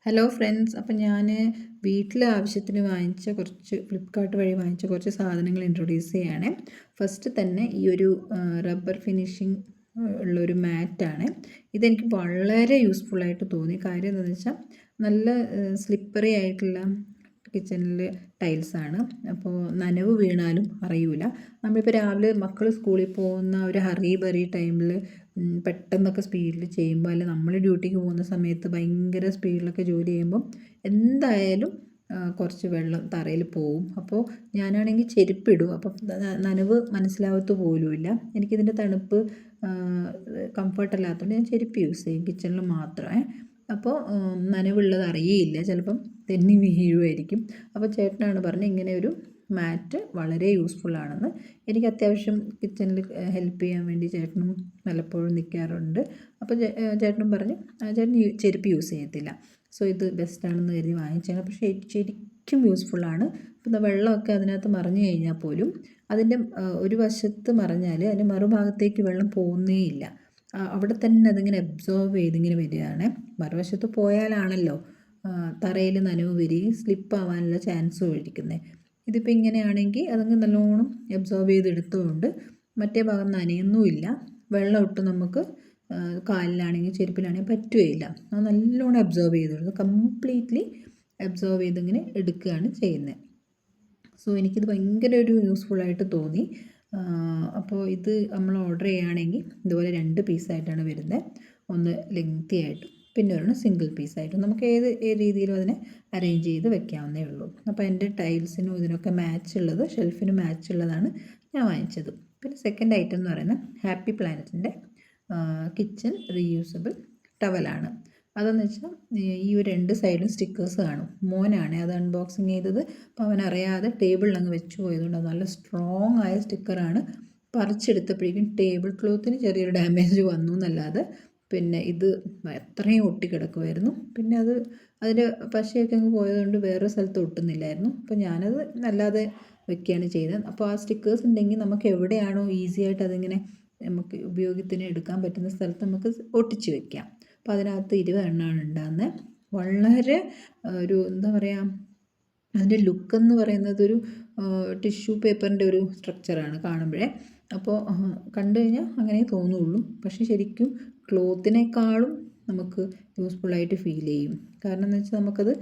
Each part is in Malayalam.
ഹലോ ഫ്രണ്ട്സ്, അപ്പം ഞാൻ വീട്ടിലെ ആവശ്യത്തിന് വാങ്ങിച്ച കുറച്ച് ഫ്ലിപ്കാർട്ട് വഴി വാങ്ങിച്ച കുറച്ച് സാധനങ്ങൾ ഇൻട്രൊഡ്യൂസ് ചെയ്യുകയാണ്. ഫസ്റ്റ് തന്നെ ഈ ഒരു റബ്ബർ ഫിനിഷിങ് ഉള്ളൊരു മാറ്റാണ്. ഇതെനിക്ക് വളരെ യൂസ്ഫുള്ളായിട്ട് തോന്നി. കാര്യം എന്താണെന്ന് വെച്ചാൽ നല്ല സ്ലിപ്പറി ആയിട്ടുള്ള കിച്ചണിൽ ടൈൽസാണ്. അപ്പോൾ നനവ് വീണാലും അറിയില്ല. നമ്മളിപ്പോൾ രാവിലെ മക്കൾ സ്കൂളിൽ പോകുന്ന ഒരു ഹറി ബറി ടൈമിൽ പെട്ടെന്നൊക്കെ സ്പീഡിൽ ചെയ്യുമ്പോൾ, അല്ല നമ്മൾ ഡ്യൂട്ടിക്ക് പോകുന്ന സമയത്ത് ഭയങ്കര സ്പീഡിലൊക്കെ ജോലി ചെയ്യുമ്പം എന്തായാലും കുറച്ച് വെള്ളം തറയിൽ പോവും. അപ്പോൾ ഞാനാണെങ്കിൽ ചെരുപ്പിടും, അപ്പം നനവ് മനസ്സിലാവത്ത് പോലുമില്ല. എനിക്കിതിൻ്റെ തണുപ്പ് കംഫർട്ടല്ലാത്തതുകൊണ്ട് ഞാൻ ചെരുപ്പ് യൂസ് ചെയ്യും കിച്ചണിൽ മാത്രമേ. അപ്പോൾ നനവുള്ളത് അറിയേയില്ല, ചിലപ്പം തെന്നി വീഴുമായിരിക്കും. അപ്പോൾ ചേട്ടനാണ് പറഞ്ഞത് ഇങ്ങനെ ഒരു മാറ്റ് വളരെ യൂസ്ഫുള്ളാണെന്ന്. എനിക്ക് അത്യാവശ്യം കിച്ചണിൽ ഹെൽപ്പ് ചെയ്യാൻ വേണ്ടി ചേട്ടനും പലപ്പോഴും നിൽക്കാറുണ്ട്. അപ്പോൾ ചേട്ടനും പറഞ്ഞു ചേട്ടൻ ചെരുപ്പ് യൂസ് ചെയ്യത്തില്ല, സോ ഇത് ബെസ്റ്റാണെന്ന് കരുതി വാങ്ങിച്ചാണ്. പക്ഷേ ശരിക്കും യൂസ്ഫുള്ളാണ്. ഇപ്പം വെള്ളമൊക്കെ അതിനകത്ത് മറിഞ്ഞു കഴിഞ്ഞാൽ പോലും അതിൻ്റെ ഒരു വശത്ത് മറിഞ്ഞാൽ അതിൻ്റെ മറുഭാഗത്തേക്ക് വെള്ളം പോകുന്നേ ഇല്ല. അവിടെ തന്നെ അതിങ്ങനെ അബ്സോർവ് ചെയ്തിങ്ങനെ വരികയാണ്. മറുവശത്ത് പോയാലാണല്ലോ തറയിൽ നനവ് വരികയും സ്ലിപ്പാവാനുള്ള ചാൻസും ഇരിക്കുന്നത്. ഇതിപ്പോൾ ഇങ്ങനെയാണെങ്കിൽ അതങ്ങ് നല്ലോണം അബ്സോർവ് ചെയ്തെടുത്തുകൊണ്ട് മറ്റേ ഭാഗം നനയൊന്നുമില്ല. വെള്ളം ഒട്ടും നമുക്ക് കാലിലാണെങ്കിൽ ചെരുപ്പിലാണെങ്കിൽ പറ്റുകയില്ല. അത് നല്ലോണം അബ്സോർവ് ചെയ്തെടുത്ത് കംപ്ലീറ്റ്ലി അബ്സോർവ് ചെയ്തിങ്ങനെ എടുക്കുകയാണ് ചെയ്യുന്നത്. സോ എനിക്കിത് ഭയങ്കര ഒരു യൂസ്ഫുള്ളായിട്ട് തോന്നി. അപ്പോൾ ഇത് നമ്മൾ ഓർഡർ ചെയ്യുകയാണെങ്കിൽ ഇതുപോലെ 2 പീസായിട്ടാണ് വരുന്നത്. ഒന്ന് ലെങ്തി ആയിട്ടും പിന്നെ ഒരെണ്ണം സിംഗിൾ പീസായിട്ടും. നമുക്ക് ഏത് രീതിയിലും അതിനെ അറേഞ്ച് ചെയ്ത് വെക്കാവുന്നേ ഉള്ളൂ. അപ്പോൾ എൻ്റെ ടൈൽസിനും ഇതിനൊക്കെ മാച്ചുള്ളത്, ഷെൽഫിന് മാച്ചുള്ളതാണ് ഞാൻ വാങ്ങിച്ചത്. പിന്നെ സെക്കൻഡ് ഐറ്റം എന്ന് പറയുന്നത് ഹാപ്പി പ്ലാനറ്റിൻ്റെ കിച്ചൺ റീയൂസബിൾ ടവലാണ്. അതെന്ന് വെച്ചാൽ ഈ ഒരു 2 സൈഡും സ്റ്റിക്കേഴ്സ് കാണും. മോനാണ് അത് അൺബോക്സിങ് ചെയ്തത്. അപ്പോൾ അവനറിയാതെ ടേബിളിൽ അങ്ങ് വെച്ച് പോയതുകൊണ്ട് അത് നല്ല സ്ട്രോങ് ആയ സ്റ്റിക്കറാണ്. പറിച്ചെടുത്തപ്പോഴേക്കും ടേബിൾ ക്ലോത്തിന് ചെറിയൊരു ഡാമേജ് വന്നു എന്നല്ലാതെ പിന്നെ ഇത് എത്രയും ഒട്ടിക്കിടക്കുമായിരുന്നു. പിന്നെ അതിൻ്റെ പശയൊക്കെ അങ്ങ് പോയതുകൊണ്ട് വേറെ സ്ഥലത്ത് ഒട്ടുന്നില്ലായിരുന്നു. അപ്പോൾ ഞാനത് അല്ലാതെ വെക്കുകയാണ് ചെയ്തത്. അപ്പോൾ ആ സ്റ്റിക്കേഴ്സ് ഉണ്ടെങ്കിൽ നമുക്ക് എവിടെയാണോ ഈസി ആയിട്ട് അതിങ്ങനെ നമുക്ക് ഉപയോഗത്തിന് എടുക്കാൻ പറ്റുന്ന സ്ഥലത്ത് നമുക്ക് ഒട്ടിച്ച് വെക്കാം. അപ്പോൾ അതിനകത്ത് 20 എണ്ണമാണ് ഉണ്ടാകുന്നത്. വളരെ ഒരു എന്താ പറയുക, അതിൻ്റെ ലുക്കെന്ന് പറയുന്നത് ഒരു ടിഷ്യൂ പേപ്പറിൻ്റെ ഒരു സ്ട്രക്ചറാണ് കാണുമ്പോഴേ. അപ്പോൾ കണ്ടു കഴിഞ്ഞാൽ അങ്ങനെ തോന്നുള്ളൂ. പക്ഷേ ശരിക്കും ക്ലോത്തിനേക്കാളും നമുക്ക് യൂസ്ഫുള്ളായിട്ട് ഫീൽ ചെയ്യും. കാരണം എന്ന് വെച്ചാൽ നമുക്കത്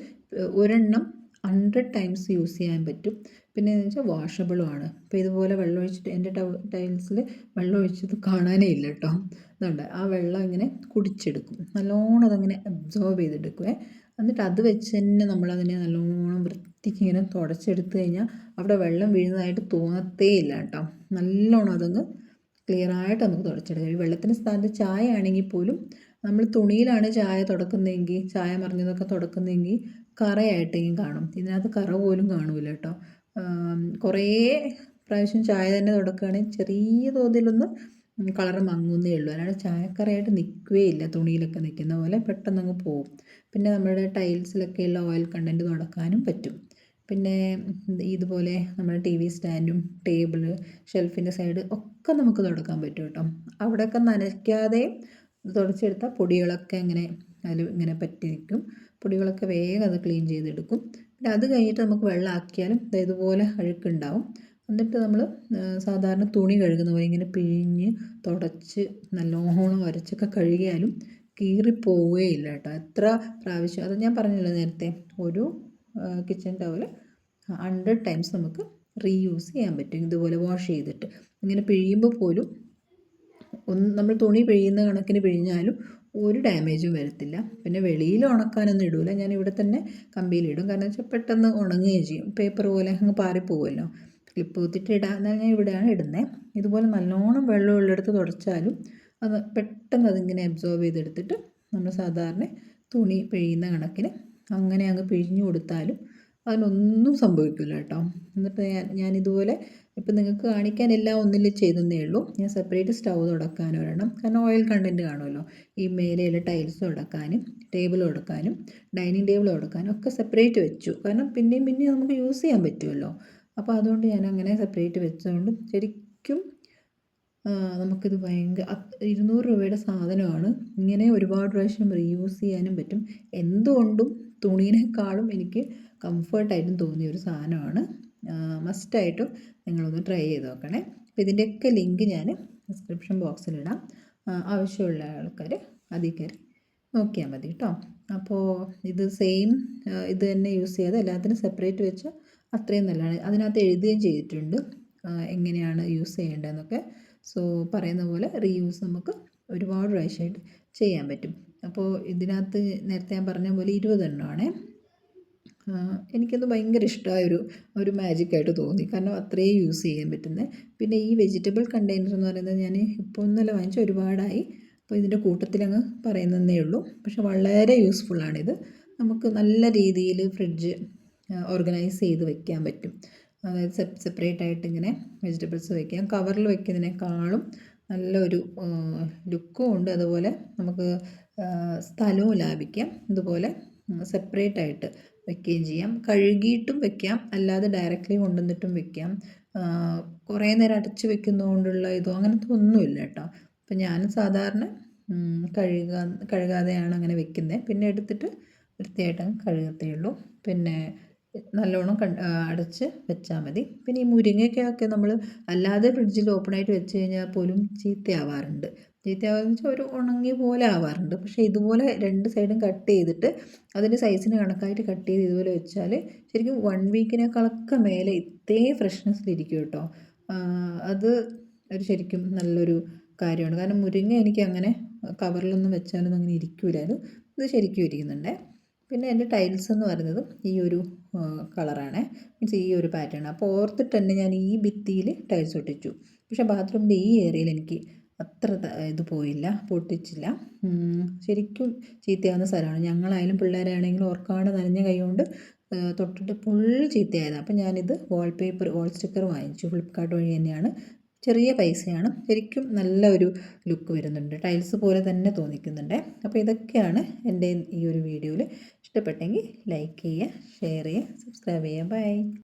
ഒരെണ്ണം 100 ടൈംസ് യൂസ് ചെയ്യാൻ പറ്റും. പിന്നെ എന്ന് വെച്ചാൽ വാഷബിളുമാണ്. അപ്പോൾ ഇതുപോലെ വെള്ളം ഒഴിച്ചിട്ട് എൻ്റെ ടൈൽസിൽ വെള്ളം ഒഴിച്ചത് കാണാനേ ഇല്ല കേട്ടോ. അതുകൊണ്ട് ആ വെള്ളം ഇങ്ങനെ കുടിച്ചെടുക്കും, നല്ലോണം അതങ്ങനെ അബ്സോർബ് ചെയ്തെടുക്കുവേ. എന്നിട്ട് അത് വെച്ച് തന്നെ നമ്മളതിനെ നല്ലോണം വൃത്തിക്ക് ഇങ്ങനെ തുടച്ചെടുത്ത് കഴിഞ്ഞാൽ അവിടെ വെള്ളം വീഴുന്നതായിട്ട് തോന്നത്തേ ഇല്ല കേട്ടോ. നല്ലോണം അതങ്ങ് ക്ലിയറായിട്ട് നമുക്ക് തുടച്ചെടുക്കാം. ഈ വെള്ളത്തിൻ്റെ സ്ഥാനത്ത് ചായ ആണെങ്കിൽ പോലും നമ്മൾ തുണിയിലാണ് ചായ തുടക്കുന്നതെങ്കിൽ, ചായ മറിഞ്ഞതൊക്കെ തുടക്കുന്നതെങ്കിൽ കറയായിട്ടെങ്കിലും കാണും. ഇതിനകത്ത് കറ പോലും കാണൂല കേട്ടോ. കുറേ പ്രാവശ്യം ചായ തന്നെ തുടക്കുകയാണെങ്കിൽ ചെറിയ തോതിലൊന്ന് കളറ് മങ്ങുന്നേ ഉള്ളൂ. അല്ലാണ്ട് ചായക്കറയായിട്ട് നിൽക്കുകയില്ല. തുണിയിലൊക്കെ നിൽക്കുന്ന പോലെ പെട്ടെന്നങ്ങ് പോകും. പിന്നെ നമ്മുടെ ടൈൽസിലൊക്കെയുള്ള ഓയിൽ കണ്ടൻറ്റ് തുടക്കാനും പറ്റും. പിന്നെ ഇതുപോലെ നമ്മുടെ TV സ്റ്റാൻഡും ടേബിള് ഷെൽഫിൻ്റെ സൈഡ് ഒക്കെ നമുക്ക് തുടക്കാൻ പറ്റും കേട്ടോ. അവിടെയൊക്കെ നനയ്ക്കാതെ തുടച്ചെടുത്താൽ പൊടികളൊക്കെ ഇങ്ങനെ അതിൽ ഇങ്ങനെ പറ്റി നിൽക്കും. പൊടികളൊക്കെ വേഗം അത് ക്ലീൻ ചെയ്തെടുക്കും. പിന്നെ അത് കഴിഞ്ഞിട്ട് നമുക്ക് വെള്ളമാക്കിയാലും ഇതുപോലെ അഴുക്കുണ്ടാവും. എന്നിട്ട് നമ്മൾ സാധാരണ തുണി കഴുകുന്ന പോലെ ഇങ്ങനെ പിഴിഞ്ഞ് തുടച്ച് നല്ലോണം ഉരച്ചൊക്കെ കഴുകിയാലും കീറിപ്പോവുകയില്ല കേട്ടോ. എത്ര പ്രാവശ്യം, അത് ഞാൻ പറഞ്ഞല്ലോ നേരത്തെ, ഒരു കിച്ചൺ ടവൽ 100 ടൈംസ് നമുക്ക് റീയൂസ് ചെയ്യാൻ പറ്റും. ഇതുപോലെ വാഷ് ചെയ്തിട്ട് ഇങ്ങനെ പിഴിയുമ്പോൾ പോലും നമ്മൾ തുണി പിഴിയുന്ന കണക്കിന് പിഴിഞ്ഞാലും ഒരു ഡാമേജും വരത്തില്ല. പിന്നെ വെളിയിൽ ഉണക്കാനൊന്നും ഇടില്ല, ഞാൻ ഇവിടെ തന്നെ കമ്പിയിലിടും. കാരണം വെച്ചാൽ പെട്ടെന്ന് ഉണങ്ങുകയും ചെയ്യും. പേപ്പർ പോലെ അങ്ങ് പാറിപ്പോവുമല്ലോ. ക്ലിപ്പ് കുത്തിയിട്ട് എന്നാൽ ഞാൻ ഇവിടെയാണ് ഇടുന്നത്. ഇതുപോലെ നല്ലോണം വെള്ളമുള്ളിടത്ത് തുടച്ചാലും അത് പെട്ടെന്ന് അതിങ്ങനെ അബ്സോർബ് ചെയ്തെടുത്തിട്ട് നമ്മൾ സാധാരണ തുണി പിഴിയുന്ന കണക്കിന് അങ്ങനെ അങ്ങ് പിഴിഞ്ഞു കൊടുത്താലും അതിനൊന്നും സംഭവിക്കില്ല കേട്ടോ. എന്നിട്ട് ഞാനിതുപോലെ ഇപ്പം നിങ്ങൾക്ക് കാണിക്കാൻ എല്ലാം ഒന്നിൽ ചെയ്തെന്നേ ഉള്ളൂ. ഞാൻ സെപ്പറേറ്റ് സ്റ്റൗ തുടക്കാൻ ഒരെണ്ണം, കാരണം ഓയിൽ കണ്ടൻറ്റ് കാണുമല്ലോ. ഈ മേലെയുള്ള ടൈൽസ് തുടക്കാനും ടേബിൾ തുടക്കാനും ഡൈനിങ് ടേബിൾ തുടക്കാനും ഒക്കെ സെപ്പറേറ്റ് വെച്ചു. കാരണം പിന്നെയും നമുക്ക് യൂസ് ചെയ്യാൻ പറ്റുമല്ലോ. അപ്പോൾ അതുകൊണ്ട് ഞാൻ അങ്ങനെ സെപ്പറേറ്റ് വെച്ചതുകൊണ്ട് ശരിക്കും നമുക്കിത് 200 രൂപയുടെ സാധനമാണ്. ഇങ്ങനെ ഒരുപാട് പ്രാവശ്യം റീയൂസ് ചെയ്യാനും പറ്റും. എന്തുകൊണ്ടും തുണീനേക്കാളും എനിക്ക് കംഫർട്ടായിട്ടും തോന്നിയ ഒരു സാധനമാണ്. മസ്റ്റായിട്ടും നിങ്ങളൊന്ന് ട്രൈ ചെയ്ത് നോക്കണേ. അപ്പോൾ ഇതിൻ്റെയൊക്കെ ലിങ്ക് ഞാൻ ഡിസ്ക്രിപ്ഷൻ ബോക്സിലിടാം. ആവശ്യമുള്ള ആൾക്കാർ അതിൽ കയറി നോക്കിയാൽ മതി കേട്ടോ. അപ്പോൾ ഇത് സെയിം ഇത് തന്നെ യൂസ് ചെയ്യാതെ എല്ലാത്തിനും സെപ്പറേറ്റ് വെച്ച് അത്രയും നല്ലതാണ്. അതിനകത്ത് എഴുതുകയും ചെയ്തിട്ടുണ്ട് എങ്ങനെയാണ് യൂസ് ചെയ്യേണ്ടതെന്നൊക്കെ. സോ പറയുന്ന പോലെ റീയൂസ് നമുക്ക് ഒരുപാട് പ്രാവശ്യമായിട്ട് ചെയ്യാൻ പറ്റും. അപ്പോൾ ഇതിനകത്ത് നേരത്തെ ഞാൻ പറഞ്ഞ പോലെ 20 എണ്ണമാണേ. എനിക്കത് ഭയങ്കര ഇഷ്ടമായ ഒരു മാജിക്കായിട്ട് തോന്നി. കാരണം അത്രയും യൂസ് ചെയ്യാൻ പറ്റുന്നത്. പിന്നെ ഈ വെജിറ്റബിൾ കണ്ടെയ്നർ എന്ന് പറയുന്നത് ഞാൻ ഇപ്പോൾ ഒന്നല്ല വാങ്ങിച്ച ഒരുപാടായി. അപ്പോൾ ഇതിൻ്റെ കൂട്ടത്തിലങ്ങ് പറയുന്നതേ ഉള്ളൂ. പക്ഷെ വളരെ യൂസ്ഫുള്ളാണിത്. നമുക്ക് നല്ല രീതിയിൽ ഫ്രിഡ്ജ് ഓർഗനൈസ് ചെയ്ത് വെക്കാൻ പറ്റും. അതായത് സെപ്പറേറ്റ് ആയിട്ട് ഇങ്ങനെ വെജിറ്റബിൾസ് വയ്ക്കാം. കവറിൽ വയ്ക്കുന്നതിനേക്കാളും നല്ലൊരു ലുക്കും ഉണ്ട്. അതുപോലെ നമുക്ക് സ്ഥലവും ലാഭിക്കാം. ഇതുപോലെ സെപ്പറേറ്റ് ആയിട്ട് വെക്കുകയും ചെയ്യാം. കഴുകിയിട്ടും വെക്കാം, അല്ലാതെ ഡയറക്റ്റ്ലി കൊണ്ടുവന്നിട്ടും വെക്കാം. കുറേ നേരം അടച്ച് വെക്കുന്നതുകൊണ്ടുള്ള ഇതോ അങ്ങനത്തെ ഒന്നുമില്ല കേട്ടോ. അപ്പം ഞാൻ സാധാരണ കഴുകാതെയാണ് അങ്ങനെ വെക്കുന്നത്. പിന്നെ എടുത്തിട്ട് വൃത്തിയായിട്ടങ്ങ് കഴുകത്തേ ഉള്ളൂ. പിന്നെ നല്ലോണം അടച്ച് വെച്ചാൽ മതി. പിന്നെ ഈ മുരിങ്ങയ്ക്കൊക്കെ നമ്മൾ അല്ലാതെ ഫ്രിഡ്ജിൽ ഓപ്പണായിട്ട് വെച്ച് കഴിഞ്ഞാൽ പോലും ചീത്തയാവാറുണ്ട്. ചീത്തയാവാന്ന് വെച്ചാൽ ഒരു ഉണങ്ങിയ പോലെ ആവാറുണ്ട്. പക്ഷേ ഇതുപോലെ 2 സൈഡും കട്ട് ചെയ്തിട്ട് അതിൻ്റെ സൈസിന് കണക്കായിട്ട് കട്ട് ചെയ്ത് ഇതുപോലെ വെച്ചാൽ ശരിക്കും 1 വീക്കിനേക്കാളൊക്കെ മേലെ ഇതേ ഫ്രഷ്നെസ്സിലിരിക്കും കേട്ടോ. അത് ശരിക്കും നല്ലൊരു കാര്യമാണ്. കാരണം മുരിങ്ങ എനിക്ക് അങ്ങനെ കവറിലൊന്നും വെച്ചാലൊന്നും അങ്ങനെ ഇരിക്കില്ലായിരുന്നു. ഇത് ശരിക്കും ഇരിക്കുന്നുണ്ട്. പിന്നെ എൻ്റെ ടൈൽസ് എന്ന് പറയുന്നത് ഈ ഒരു കളറാണ്, മീൻസ് ഈ ഒരു പാറ്റേൺ. അപ്പോൾ ഓർത്തിട്ട് തന്നെ ഞാൻ ഈ ഭിത്തിയിൽ ടൈൽസ് ഒട്ടിച്ചു. പക്ഷേ ബാത്റൂമിൻ്റെ ഈ ഏരിയയിൽ എനിക്ക് അത്ര ഇത് പോയില്ല, പൊട്ടിച്ചില്ല. ശരിക്കും ചീത്തയാവുന്ന സ്ഥലമാണ്. ഞങ്ങളായാലും പിള്ളേരാണെങ്കിലും ഓർക്കാണ്ട് നനഞ്ഞ കൈ കൊണ്ട് തൊട്ടിട്ട് ഫുൾ ചീത്തയായതാണ്. അപ്പം ഞാനിത് വാൾ സ്റ്റിക്കർ വാങ്ങിച്ചു. ഫ്ലിപ്കാർട്ട് വഴി തന്നെയാണ്. ചെറിയ പൈസയാണ്. ശരിക്കും നല്ല ഒരു ലുക്ക് വരുന്നുണ്ട്. ടൈൽസ് പോലെ തന്നെ തോന്നിക്കുന്നുണ്ട്. അപ്പോൾ ഇതൊക്കെയാണ് എൻ്റെ ഈ ഒരു വീഡിയോയിൽ. ഇഷ്ടപ്പെട്ടെങ്കിൽ ലൈക്ക് ചെയ്യുക, ഷെയർ ചെയ്യുക, സബ്സ്ക്രൈബ് ചെയ്യുക. ബൈ.